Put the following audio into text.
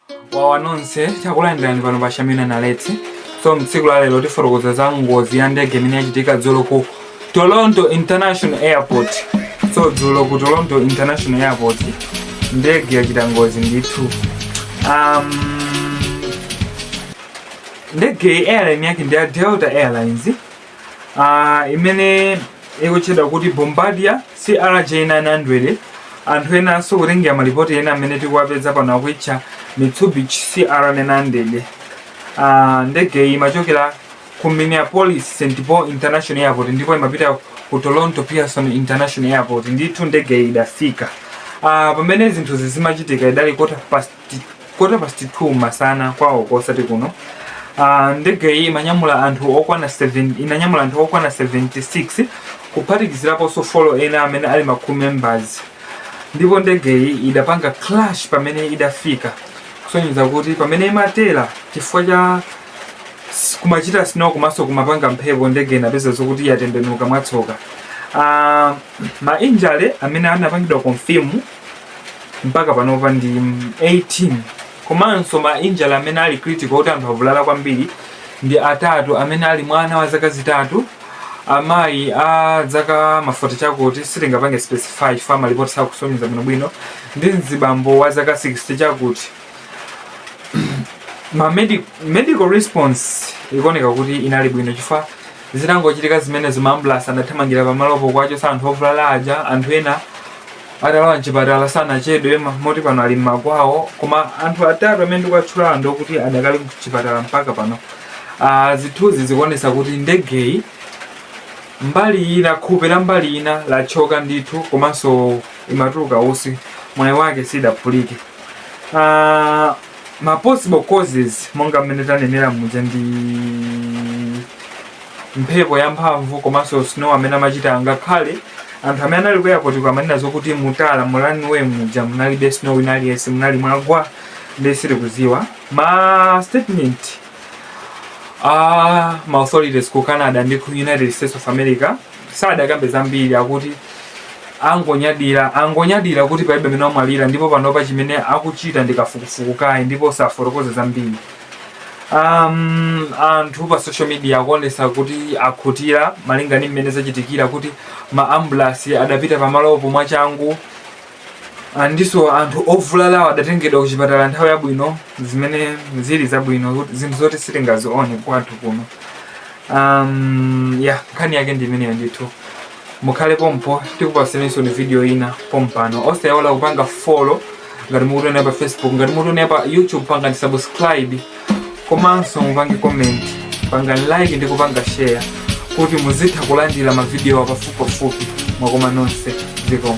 Wawanonse chakulandirani pano pa Shamina na Let's. So mtsiku la lero tifotokoza za ngozi ya ndege imene yachitika dzulo ku Toronto International Airport. So dzulo ku Toronto International Airport ndege yachita ngozi ndithu. Ndege airline yake ndi Delta Airlines. Imene ikuchedwa kuti Bombardier CRJ900. Anthu ena kutenga malipoti ena amene tikuwapeza pano akuitcha Mitsubishi CR900. Ndege imachokera ku Minneapolis St. Paul International Airport ndipo imapita ku Toronto Pearson International Airport. Ndithu ndege idafika. Pamene zinthu zimachitika idali quarter past 2 masana kwawo kosati kuno. Ndege imanyamula anthu okwana 76 kuphatikizirapo so follow ena amene ali makhu members. Ndipo ndege idapanga clash pamene idafika. Kusonyeza kuti pamene imatera chifukwa cha kumachita snow komanso kumapanga mphepo ndege inapeza zokuti yatembenuka mwatsoka. Ma injury amene anapangidwa confirm mpaka panopa ndi 18. Komanso ma injury amene ali critical kuti anthu avulala kwambiri ndi atatu amene ali mwana wa zaka zitatu, amayi a zaka mafuta chakuti sitingapange specify fama report sakusonyeza bwino ndi mzibambo wa zaka 60 chakuti. Ma medical response ikuoneka kuti inali bwino chifukwa zitangochitika zimene zima ambulance anathamangira pamalopo kwacho sa anthu ovulala aja. Anthu ena atalawa mchipatala sanachedwe moti pano ali m'makwawo, koma anthu atatu amene ndikatchula ndo kuti adakali kuchipatala mpaka pano. Zithuzi zikuonesa kuti ndegeyi mbali ina khupe la mbali ina lachoka ndithu komanso imatuluka usi mwayi wake sidaphulike. Ma possible causes monga mmene tanenera muja ndi mphepo yamphamvu komanso snow amene amachita ngakhale anthu amene ali ku airport kwamanena zokuti mutala runway muja munalibe snow inali yesi munali mwagwa ndesiri kuziwa. Ma statement ma authorities ku Canada ndi ku United States of America sadakambe zambiri akuti angonyadira kuti Palibe Amene Wamwalira ndipo panopa chimene akuchita ndikafukufuku kayi ndipo safotokoza zambiri. Anthu pa social media akuonesa kuti akhutira malinga ndi mmene zachitikira kuti ma ambulance adapita pamalopo mwachangu ndiso anthu ovulalawo adatengedwa kuchipatala nthawi yabwino zimene zili zabwino zinthu zoti sitingazione kwathu kuno. Nkhani yake ndi imeneyo ndithu. Mukhale pompo tikupasenso ni video ina pompano. Osaiwala kupanga follow ngati mukutiona pa Facebook, ngati mukutiona pa YouTube pangani subscribe, komanso mupange comment, pangani like ndi kupanga share kuti muzitha kulandira ma video pafupipafupi mwakoma nonse dziko.